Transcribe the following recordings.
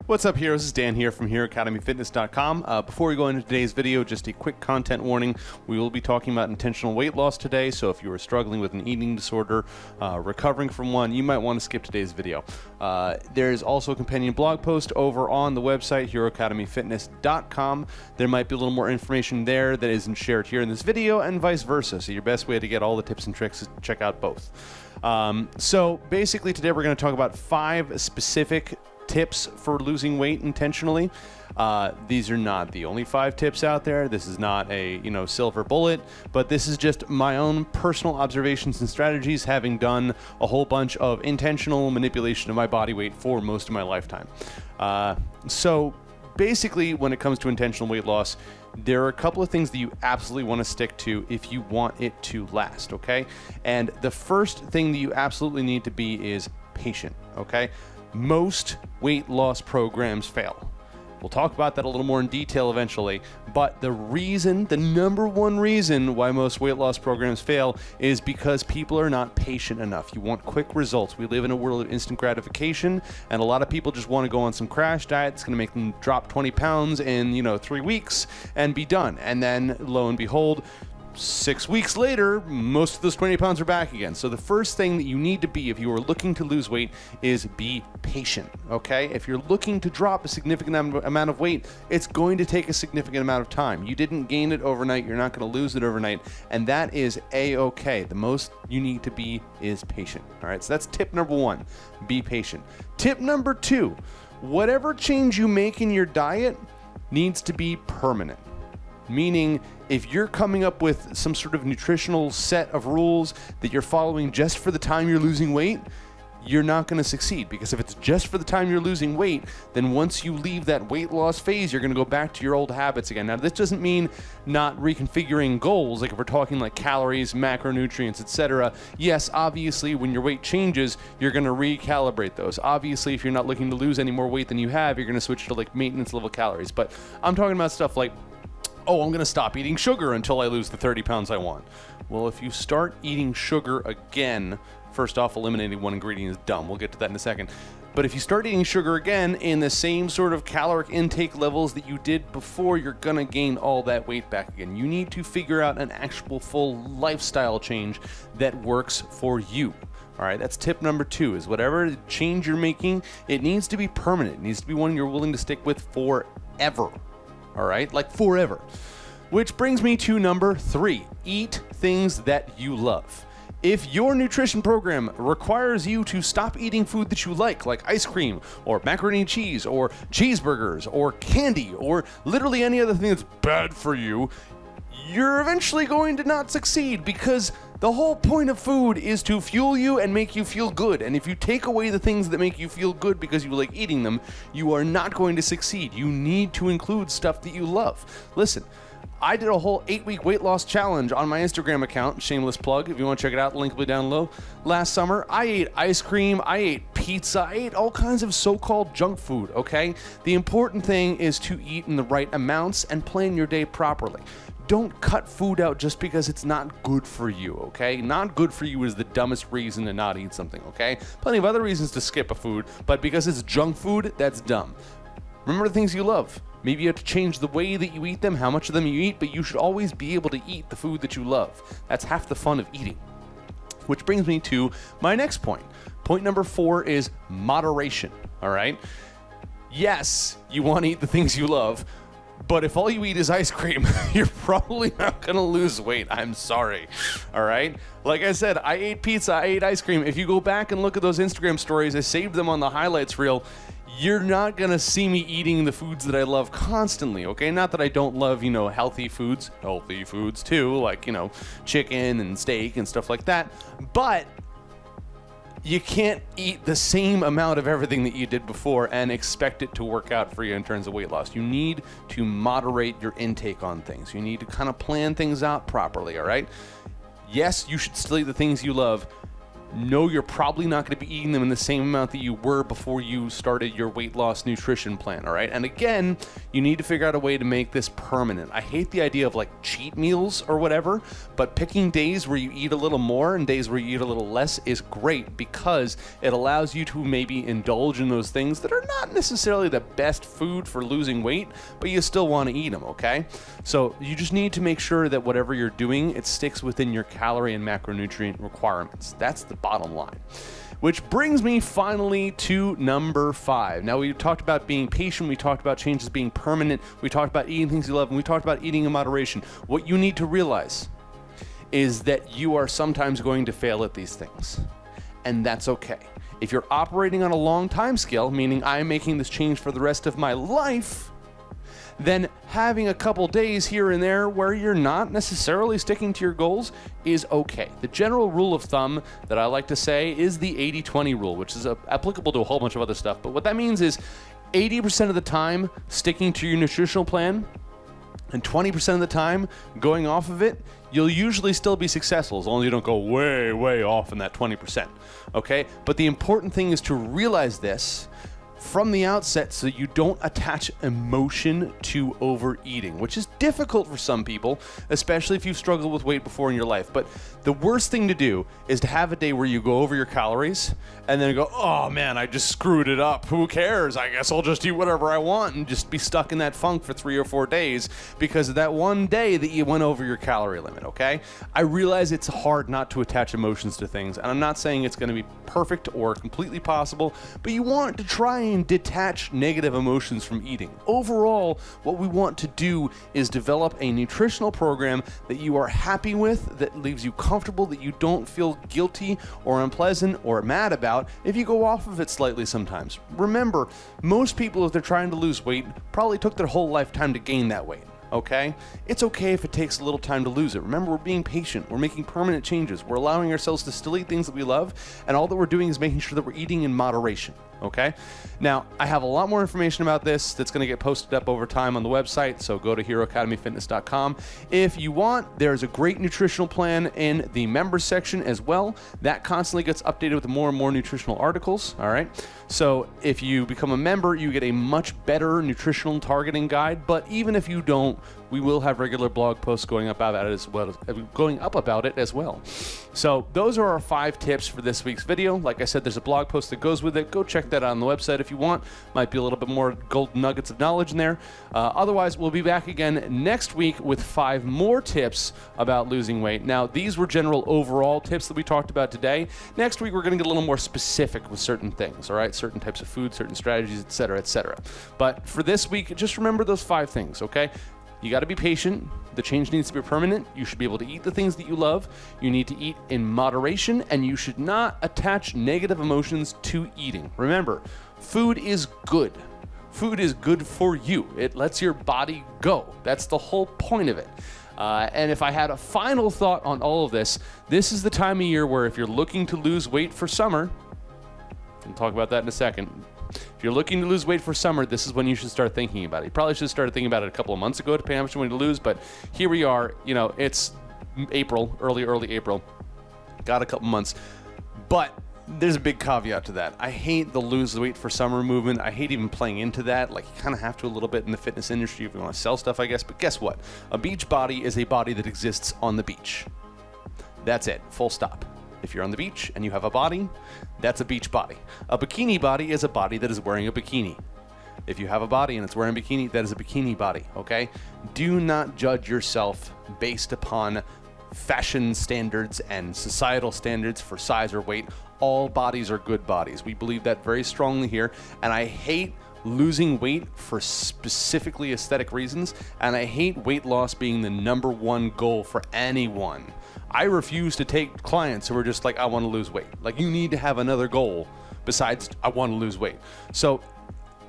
What's up, heroes? This is Dan here from HeroAcademyFitness.com. Before we go into today's video, just a quick content warning. We will be talking about intentional weight loss today, so if you are struggling with an eating disorder, recovering from one, you might want to skip today's video. There's also a companion blog post over on the website, HeroAcademyFitness.com. There might be a little more information there that isn't shared here in this video, and vice versa. So your best way to get all the tips and tricks is to check out both. So basically today we're going to talk about 5 specific tips for losing weight intentionally. These are not the only 5 tips out there. This is not a silver bullet, but this is just my own personal observations and strategies, having done a whole bunch of intentional manipulation of my body weight for most of my lifetime. So basically, when it comes to intentional weight loss, there are a couple of things that you absolutely want to stick to if you want it to last, okay? And the first thing that you absolutely need to be is patient, okay? Most weight loss programs fail. We'll talk about that a little more in detail eventually, but the number one reason why most weight loss programs fail is because people are not patient enough. You want quick results. We live in a world of instant gratification, and a lot of people just want to go on some crash diet that's going to make them drop 20 pounds in 3 weeks and be done. And then lo and behold, 6 weeks later, most of those 20 pounds are back again. So the first thing that you need to be if you are looking to lose weight is be patient, okay? If you're looking to drop a significant amount of weight, it's going to take a significant amount of time. You didn't gain it overnight, you're not going to lose it overnight, and that is a-okay. The most you need to be is patient, all right? So that's tip number 1, be patient. Tip number 2, whatever change you make in your diet needs to be permanent. Meaning, if you're coming up with some sort of nutritional set of rules that you're following just for the time you're losing weight, you're not going to succeed. Because if it's just for the time you're losing weight, then once you leave that weight loss phase, you're going to go back to your old habits again. Now, this doesn't mean not reconfiguring goals. Like if we're talking like calories, macronutrients, etc. Yes, obviously, when your weight changes, you're going to recalibrate those. Obviously, if you're not looking to lose any more weight than you have, you're going to switch to like maintenance level calories. But I'm talking about stuff like, oh, I'm going to stop eating sugar until I lose the 30 pounds I want. Well, if you start eating sugar again, first off, eliminating one ingredient is dumb. We'll get to that in a second. But if you start eating sugar again in the same sort of caloric intake levels that you did before, you're going to gain all that weight back again. You need to figure out an actual full lifestyle change that works for you. All right, that's tip number 2, is whatever change you're making, it needs to be permanent. It needs to be one you're willing to stick with forever. All right, like forever. Which brings me to number 3, eat things that you love. If your nutrition program requires you to stop eating food that you like ice cream or macaroni and cheese or cheeseburgers or candy or literally any other thing that's bad for you, you're eventually going to not succeed, because the whole point of food is to fuel you and make you feel good. And if you take away the things that make you feel good because you like eating them, you are not going to succeed. You need to include stuff that you love. Listen, I did a whole 8-week weight loss challenge on my Instagram account, shameless plug, if you want to check it out, the link will be down below. Last summer, I ate ice cream, I ate pizza, I ate all kinds of so-called junk food, okay? The important thing is to eat in the right amounts and plan your day properly. Don't cut food out just because it's not good for you, okay? Not good for you is the dumbest reason to not eat something, okay? Plenty of other reasons to skip a food, but because it's junk food, that's dumb. Remember the things you love. Maybe you have to change the way that you eat them, how much of them you eat, but you should always be able to eat the food that you love. That's half the fun of eating. Which brings me to my next point. Point number 4 is moderation, all right? Yes, you want to eat the things you love, but if all you eat is ice cream, you're probably not going to lose weight. I'm sorry. All right? Like I said, I ate pizza, I ate ice cream. If you go back and look at those Instagram stories, I saved them on the highlights reel. You're not going to see me eating the foods that I love constantly, okay? Not that I don't love, healthy foods too, like, chicken and steak and stuff like that. But you can't eat the same amount of everything that you did before and expect it to work out for you in terms of weight loss. You need to moderate your intake on things. You need to kind of plan things out properly, all right? Yes, you should still eat the things you love, know you're probably not going to be eating them in the same amount that you were before you started your weight loss nutrition plan, all right? And again, you need to figure out a way to make this permanent. I hate the idea of like cheat meals or whatever, but picking days where you eat a little more and days where you eat a little less is great because it allows you to maybe indulge in those things that are not necessarily the best food for losing weight, but you still want to eat them, okay? So you just need to make sure that whatever you're doing, it sticks within your calorie and macronutrient requirements. That's the bottom line. Which brings me finally to number 5. Now, we talked about being patient, we talked about changes being permanent, we talked about eating things you love, and we talked about eating in moderation. What you need to realize is that you are sometimes going to fail at these things, and that's okay. If you're operating on a long time scale, meaning I'm making this change for the rest of my life, then having a couple days here and there where you're not necessarily sticking to your goals is okay. The general rule of thumb that I like to say is the 80-20 rule, which is applicable to a whole bunch of other stuff. But what that means is 80% of the time sticking to your nutritional plan and 20% of the time going off of it, you'll usually still be successful as long as you don't go way, way off in that 20%, okay? But the important thing is to realize this from the outset so you don't attach emotion to overeating, which is difficult for some people, especially if you've struggled with weight before in your life. But the worst thing to do is to have a day where you go over your calories and then go, oh man, I just screwed it up. Who cares? I guess I'll just eat whatever I want and just be stuck in that funk for 3 or 4 days because of that one day that you went over your calorie limit, okay? I realize it's hard not to attach emotions to things, and I'm not saying it's going to be perfect or completely possible, but you want to try and detach negative emotions from eating. Overall, what we want to do is develop a nutritional program that you are happy with, that leaves you comfortable, that you don't feel guilty or unpleasant or mad about if you go off of it slightly sometimes. Remember, most people, if they're trying to lose weight, probably took their whole lifetime to gain that weight. Okay? It's okay if it takes a little time to lose it. Remember, we're being patient. We're making permanent changes. We're allowing ourselves to still eat things that we love, and all that we're doing is making sure that we're eating in moderation. Okay? Now, I have a lot more information about this that's going to get posted up over time on the website, so go to heroacademyfitness.com. If you want, there's a great nutritional plan in the members section as well. That constantly gets updated with more and more nutritional articles, all right? So if you become a member, you get a much better nutritional targeting guide, but even if you don't, we will have regular blog posts going up about it as well. So those are our 5 tips for this week's video. Like I said, there's a blog post that goes with it. Go check that out on the website if you want. Might be a little bit more golden nuggets of knowledge in there. Otherwise, we'll be back again next week with 5 more tips about losing weight. Now, these were general overall tips that we talked about today. Next week, we're going to get a little more specific with certain things, all right? Certain types of food, certain strategies, et cetera, et cetera. But for this week, just remember those 5 things, okay? You got to be patient. The change needs to be permanent. You should be able to eat the things that you love. You need to eat in moderation, and you should not attach negative emotions to eating. Remember, food is good. Food is good for you. It lets your body go. That's the whole point of it. And if I had a final thought on all of this, this is the time of year where if you're looking to lose weight for summer, we'll talk about that in a second. If you're looking to lose weight for summer, this is when you should start thinking about it. You probably should have started thinking about it a couple of months ago, depending on how much you want to lose, but here we are. You know, it's April, early April. Got a couple months. But there's a big caveat to that. I hate the lose weight for summer movement. I hate even playing into that. Like, you kind of have to a little bit in the fitness industry if you want to sell stuff, I guess. But guess what? A beach body is a body that exists on the beach. That's it. Full stop. If you're on the beach and you have a body, that's a beach body. A bikini body is a body that is wearing a bikini. If you have a body and it's wearing a bikini, that is a bikini body, okay? Do not judge yourself based upon fashion standards and societal standards for size or weight. All bodies are good bodies. We believe that very strongly here, and I hate losing weight for specifically aesthetic reasons, and I hate weight loss being the #1 goal for anyone. I refuse to take clients who are just like, I want to lose weight. Like, you need to have another goal besides I want to lose weight. So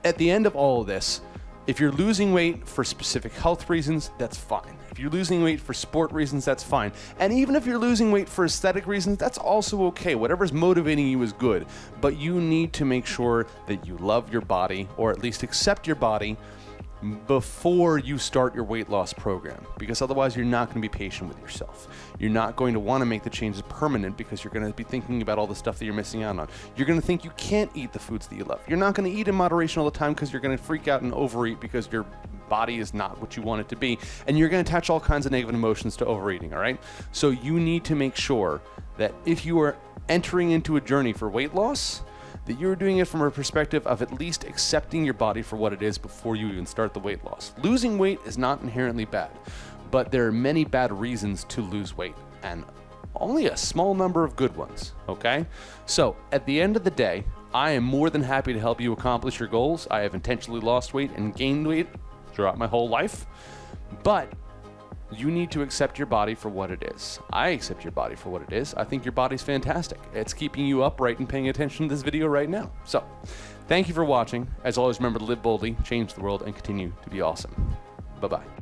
at the end of all of this, if you're losing weight for specific health reasons, that's fine. If you're losing weight for sport reasons, that's fine. And even if you're losing weight for aesthetic reasons, that's also okay. Whatever's motivating you is good. But you need to make sure that you love your body, or at least accept your body before you start your weight loss program, because otherwise you're not going to be patient with yourself. You're not going to want to make the changes permanent because you're going to be thinking about all the stuff that you're missing out on. You're going to think you can't eat the foods that you love. You're not going to eat in moderation all the time because you're going to freak out and overeat because your body is not what you want it to be, and you're going to attach all kinds of negative emotions to overeating, all right? So you need to make sure that if you are entering into a journey for weight loss, that you're doing it from a perspective of at least accepting your body for what it is before you even start the weight loss. Losing weight is not inherently bad, but there are many bad reasons to lose weight, and only a small number of good ones, okay? So at the end of the day, I am more than happy to help you accomplish your goals. I have intentionally lost weight and gained weight throughout my whole life, but you need to accept your body for what it is. I accept your body for what it is. I think your body's fantastic. It's keeping you upright and paying attention to this video right now. So, thank you for watching. As always, remember to live boldly, change the world, and continue to be awesome. Bye-bye.